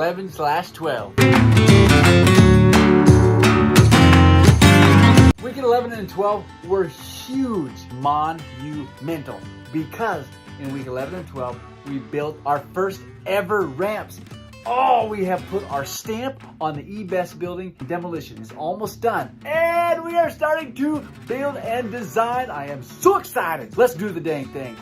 11/12. Week 11 and 12 were huge, monumental, because in week 11 and 12, we built our first ever ramps. Oh, we have put our stamp on the eBest building. Demolition is almost done, and we are starting to build and design. I am so excited. Let's do the dang thing.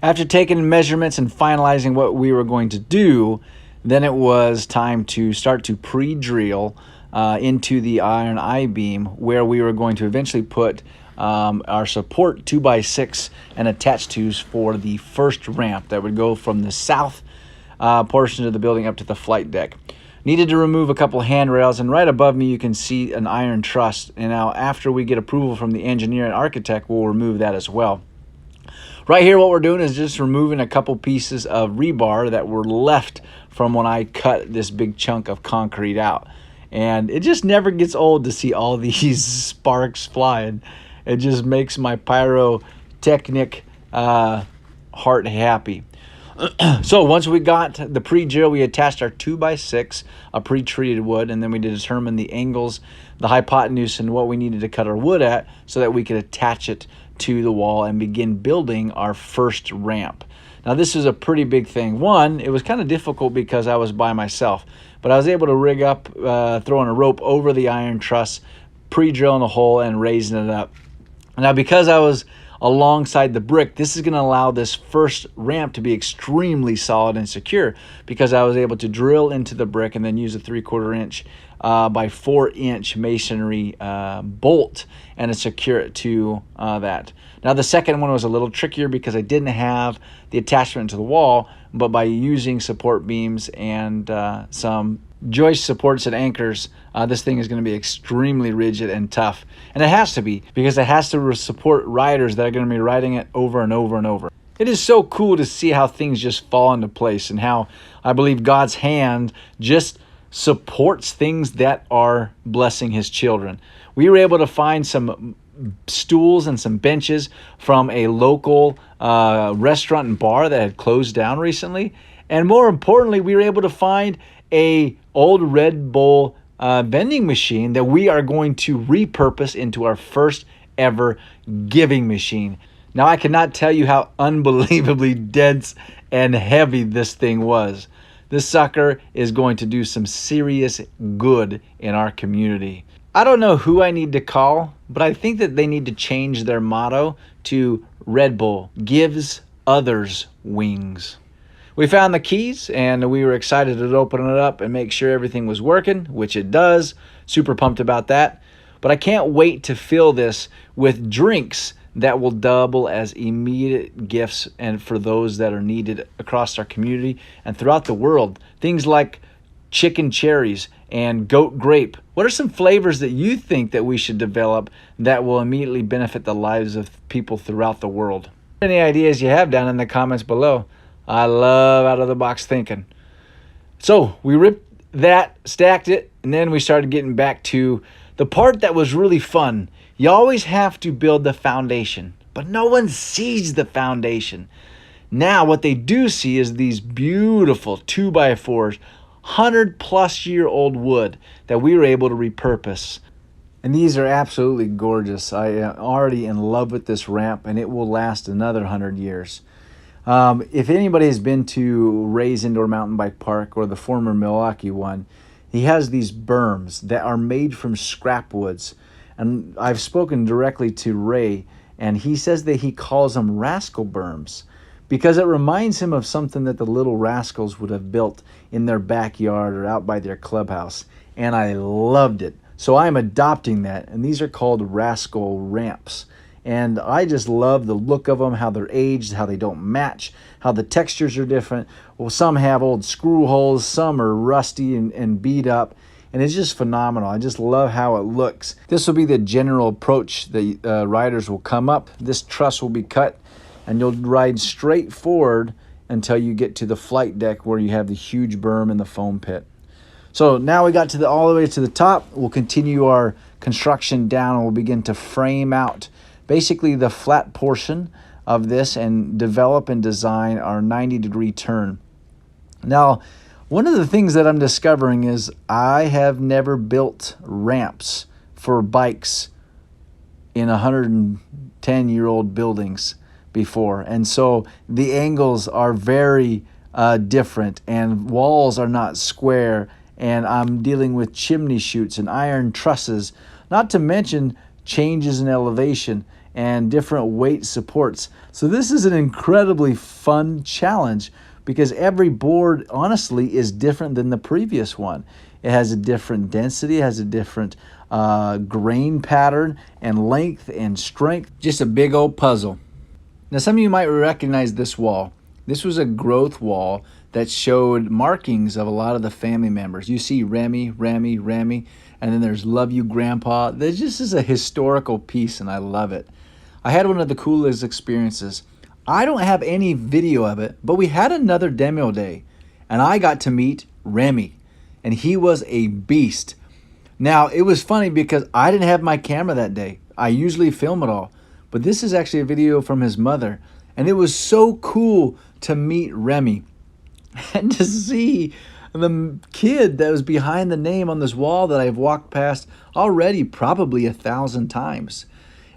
After taking measurements and finalizing what we were going to do, then it was time to start to pre-drill into the iron I-beam, where we were going to eventually put our support 2x6 and attach tos for the first ramp that would go from the south portion of the building up to the flight deck. Needed to remove a couple handrails, and right above me you can see an iron truss. And now after we get approval from the engineer and architect, we'll remove that as well. Right here what we're doing is just removing a couple pieces of rebar that were left from when I cut this big chunk of concrete out. And it just never gets old to see all these sparks flying. It just makes my pyrotechnic heart happy. So once we got the pre-drill, we attached our 2x6, a pre-treated wood, and then we determined the angles, the hypotenuse, and what we needed to cut our wood at so that we could attach it to the wall and begin building our first ramp. Now this is a pretty big thing. One, it was kind of difficult because I was by myself, but I was able to rig up, throwing a rope over the iron truss, pre-drilling a hole and raising it up. Now because I was alongside the brick, this is going to allow this first ramp to be extremely solid and secure, because I was able to drill into the brick and then use a 3/4 inch by 4 inch masonry bolt and to secure it to that. Now the second one was a little trickier because I didn't have the attachment to the wall, but by using support beams and some joist supports and anchors, this thing is going to be extremely rigid and tough. And it has to be, because it has to support riders that are going to be riding it over and over and over. It is so cool to see how things just fall into place, and how I believe God's hand just supports things that are blessing his children. We were able to find some stools and some benches from a local restaurant and bar that had closed down recently. And more importantly, we were able to find a old Red Bull vending machine that we are going to repurpose into our first ever giving machine. Now I cannot tell you how unbelievably dense and heavy this thing was. This sucker is going to do some serious good in our community. I don't know who I need to call, but I think that they need to change their motto to Red Bull gives others wings. We found the keys and we were excited to open it up and make sure everything was working, which it does. Super pumped about that. But I can't wait to fill this with drinks that will double as immediate gifts and for those that are needed across our community and throughout the world. Things like chicken cherries and goat grape. What are some flavors that you think that we should develop that will immediately benefit the lives of people throughout the world? Any ideas you have down in the comments below. I love out of the box thinking. So we ripped that, stacked it, and then we started getting back to the part that was really fun. You always have to build the foundation, but no one sees the foundation. Now what they do see is these beautiful 2x4s, 100-plus-year-old wood that we were able to repurpose. And these are absolutely gorgeous. I am already in love with this ramp, and it will last another 100 years. If anybody has been to Ray's Indoor Mountain Bike Park or the former Milwaukee one, he has these berms that are made from scrap woods. And I've spoken directly to Ray, and he says that he calls them Rascal berms because it reminds him of something that the little rascals would have built in their backyard or out by their clubhouse. And I loved it. So I'm adopting that, and these are called Rascal ramps. And I just love the look of them, how they're aged, how they don't match, how the textures are different. Well, some have old screw holes, some are rusty and beat up. And it's just phenomenal. I just love how it looks. This will be the general approach the riders will come up. This truss will be cut, and you'll ride straight forward until you get to the flight deck where you have the huge berm and the foam pit. So now we got to all the way to the top. We'll continue our construction down, and we'll begin to frame out basically the flat portion of this and develop and design our 90-degree turn. Now, one of the things that I'm discovering is I have never built ramps for bikes in 110-year-old buildings before. And so the angles are very different, and walls are not square, and I'm dealing with chimney chutes and iron trusses, not to mention changes in elevation and different weight supports. So this is an incredibly fun challenge because every board, honestly, is different than the previous one. It has a different density, it has a different grain pattern and length and strength. Just a big old puzzle. Now, some of you might recognize this wall. This was a growth wall that showed markings of a lot of the family members. You see Remy, and then there's Love You Grandpa. This just is a historical piece, and I love it. I had one of the coolest experiences. I don't have any video of it, but we had another demo day, and I got to meet Remy, and he was a beast. Now, it was funny because I didn't have my camera that day. I usually film it all, but this is actually a video from his mother, and it was so cool to meet Remy and to see the kid that was behind the name on this wall that I've walked past already probably 1,000 times.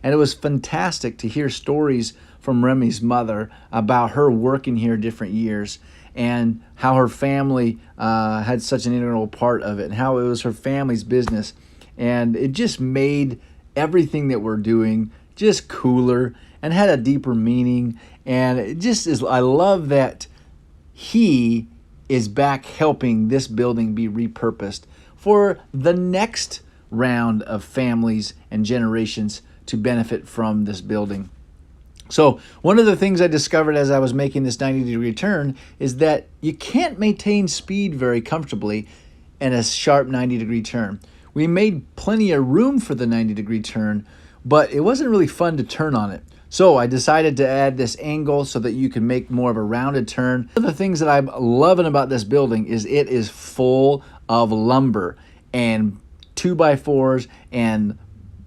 And it was fantastic to hear stories from Remy's mother about her working here different years and how her family had such an integral part of it and how it was her family's business. And it just made everything that we're doing just cooler and had a deeper meaning. And it just is, I love that he is back helping this building be repurposed for the next round of families and generations to benefit from this building. So one of the things I discovered as I was making this 90-degree turn is that you can't maintain speed very comfortably in a sharp 90-degree turn. We made plenty of room for the 90-degree turn, but it wasn't really fun to turn on it. So I decided to add this angle so that you can make more of a rounded turn. One of the things that I'm loving about this building is it is full of lumber and 2x4s and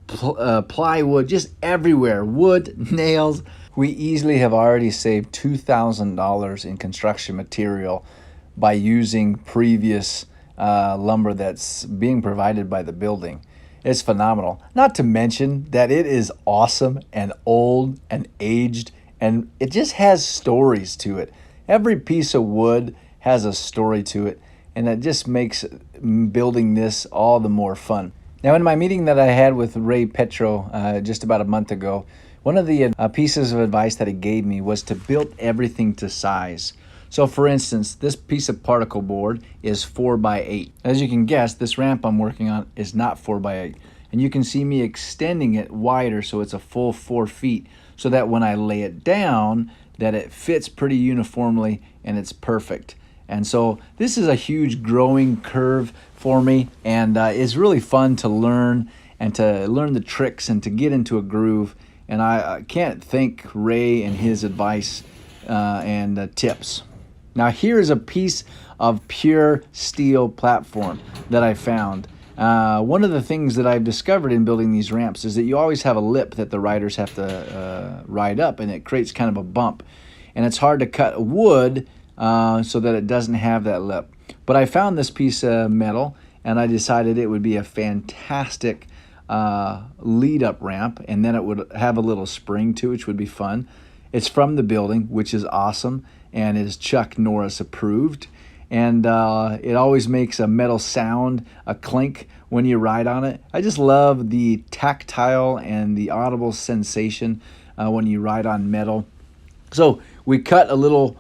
plywood just everywhere, wood, nails. We easily have already saved $2,000 in construction material by using previous lumber that's being provided by the building. It's phenomenal. Not to mention that it is awesome and old and aged, and it just has stories to it. Every piece of wood has a story to it, and it just makes building this all the more fun. Now, in my meeting that I had with Ray Petro just about a month ago, one of the pieces of advice that he gave me was to build everything to size. So for instance, this piece of particle board is 4x8. As you can guess, this ramp I'm working on is not 4x8. And you can see me extending it wider so it's a full 4 feet so that when I lay it down, that it fits pretty uniformly and it's perfect. And so this is a huge growing curve for me, and it's really fun to learn and to learn the tricks and to get into a groove. And I can't thank Ray and his advice and tips. Now here is a piece of pure steel platform that I found. One of the things that I've discovered in building these ramps is that you always have a lip that the riders have to ride up, and it creates kind of a bump. And it's hard to cut wood so that it doesn't have that lip. But I found this piece of metal, and I decided it would be a fantastic lead-up ramp, and then it would have a little spring to it, which would be fun. It's from the building, which is awesome, and is Chuck Norris approved. And it always makes a metal sound, a clink when you ride on it. I just love the tactile and the audible sensation when you ride on metal. So we cut a little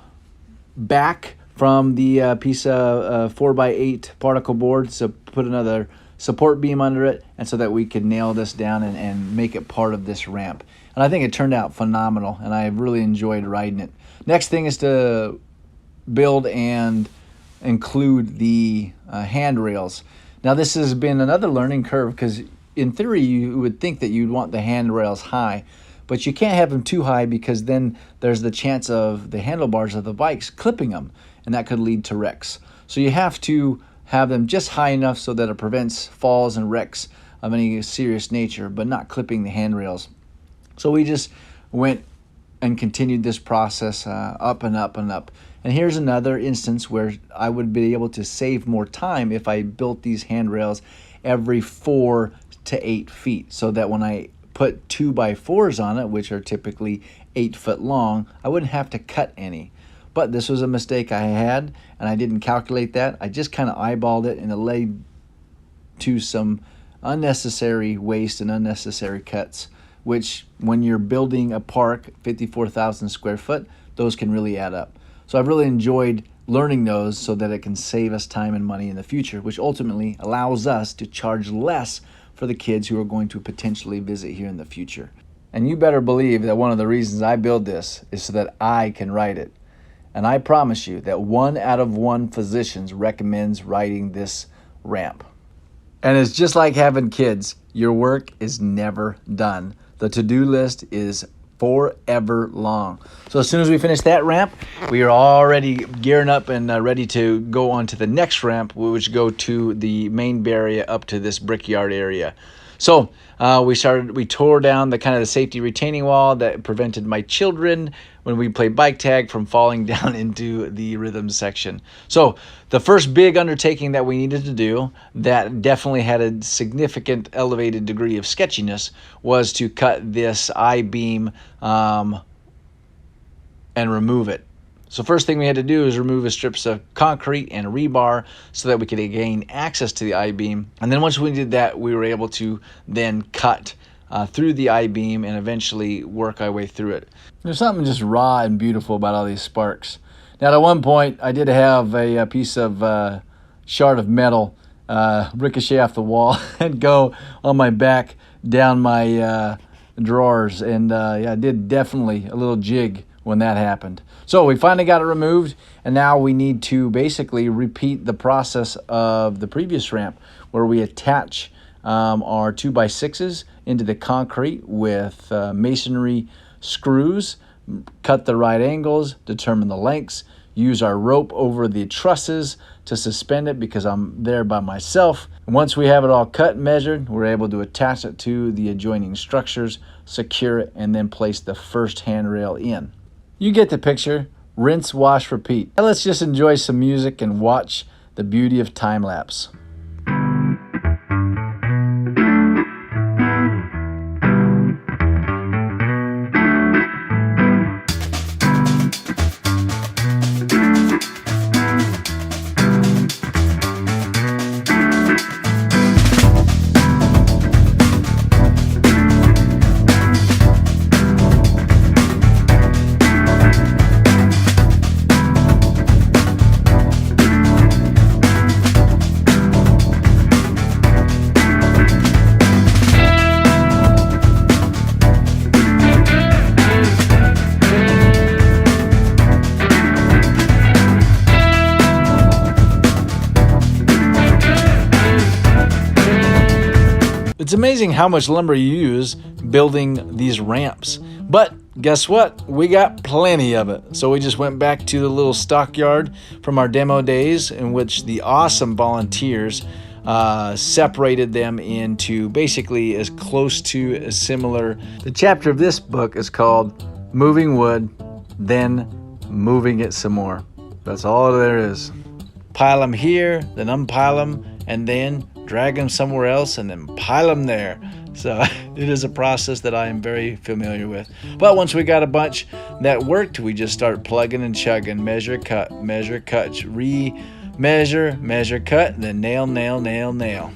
back from the piece of 4x8 particle board, so put another support beam under it, and so that we could nail this down and make it part of this ramp. And I think it turned out phenomenal, and I really enjoyed riding it. Next thing is to build and include the handrails. Now this has been another learning curve because in theory you would think that you'd want the handrails high, but you can't have them too high because then there's the chance of the handlebars of the bikes clipping them, and that could lead to wrecks. So you have to have them just high enough so that it prevents falls and wrecks of any serious nature, but not clipping the handrails. So we just went and continued this process up and up and up. And here's another instance where I would be able to save more time if I built these handrails every 4 to 8 feet, so that when I put 2x4s on it, which are typically 8 foot long, I wouldn't have to cut any. But this was a mistake I had, and I didn't calculate that. I just kind of eyeballed it, and it led to some unnecessary waste and unnecessary cuts, which when you're building a park, 54,000 square foot, those can really add up. So I've really enjoyed learning those so that it can save us time and money in the future, which ultimately allows us to charge less for the kids who are going to potentially visit here in the future. And you better believe that one of the reasons I build this is so that I can ride it. And I promise you that 1 out of 1 physicians recommends riding this ramp. And it's just like having kids. Your work is never done. The to-do list is forever long. So as soon as we finish that ramp, we are already gearing up and ready to go on to the next ramp, which go to the main barrier up to this brickyard area. So we tore down the safety retaining wall that prevented my children when we played bike tag from falling down into the rhythm section. So the first big undertaking that we needed to do that definitely had a significant elevated degree of sketchiness was to cut this I-beam and remove it. So first thing we had to do is remove the strips of concrete and rebar so that we could gain access to the I-beam. And then once we did that, we were able to then cut through the I-beam and eventually work our way through it. There's something just raw and beautiful about all these sparks. Now at one point, I did have a piece of shard of metal ricochet off the wall and go on my back down my drawers. And yeah, I did definitely a little jig when that happened. So we finally got it removed, and now we need to basically repeat the process of the previous ramp where we attach our 2x6s into the concrete with masonry screws, cut the right angles, determine the lengths, use our rope over the trusses to suspend it because I'm there by myself. And once we have it all cut and measured, we're able to attach it to the adjoining structures, secure it, and then place the first handrail in. You get the picture. Rinse, wash, repeat. Now let's just enjoy some music and watch the beauty of time lapse. It's amazing how much lumber you use building these ramps. But guess what? We got plenty of it. So we just went back to the little stockyard from our demo days in which the awesome volunteers separated them into basically as close to as similar. The chapter of this book is called Moving Wood, Then Moving It Some More. That's all there is. Pile them here, then unpile them, and then drag them somewhere else and then pile them there. So it is a process that I am very familiar with. But once we got a bunch that worked, we just start plugging and chugging, measure, cut, re-measure, measure, cut, then nail, nail, nail, nail.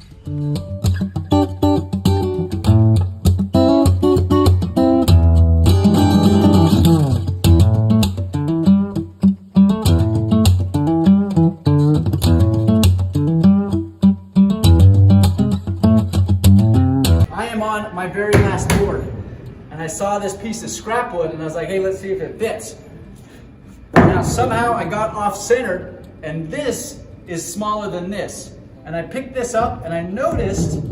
My very last board, and I saw this piece of scrap wood and I was like, hey, let's see if it fits. Now somehow I got off centered and this is smaller than this, and I picked this up and I noticed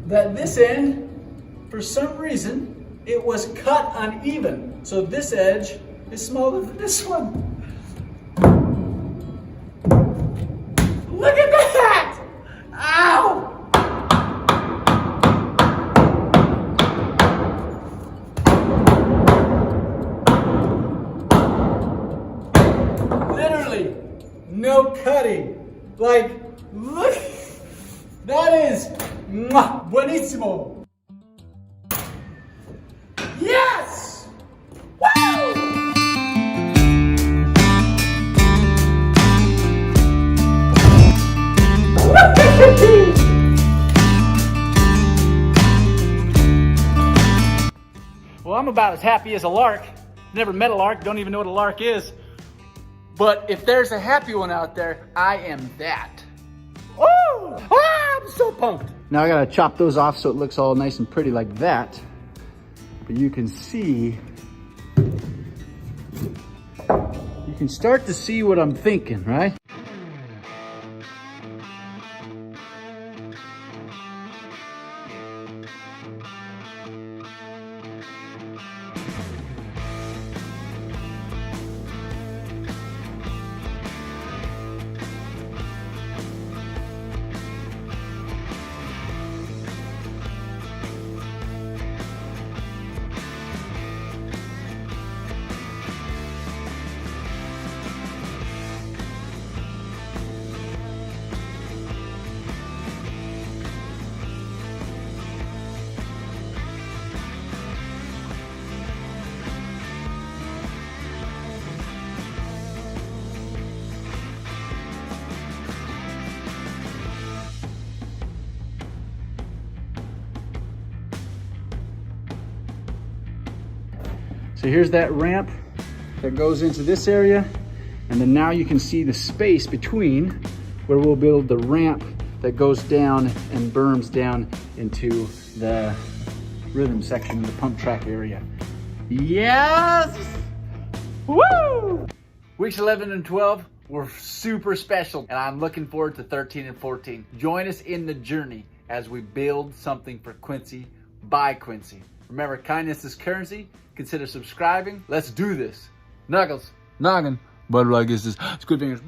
that this end, for some reason, it was cut uneven, so this edge is smaller than this one. Look at that! Ow! Like, look, that is buenísimo. Yes! Woo! Well, I'm about as happy as a lark. Never met a lark, don't even know what a lark is. But if there's a happy one out there, I am that. Oh, I'm so pumped. Now I gotta chop those off so it looks all nice and pretty like that. But you can see, you can start to see what I'm thinking, right? So here's that ramp that goes into this area. And then now you can see the space between where we'll build the ramp that goes down and berms down into the rhythm section, the pump track area. Yes! Woo! Weeks 11 and 12 were super special, and I'm looking forward to 13 and 14. Join us in the journey as we build something for Quincy by Quincy. Remember, kindness is currency. Consider subscribing. Let's do this. Knuckles, noggin, butter like this. Squid fingers.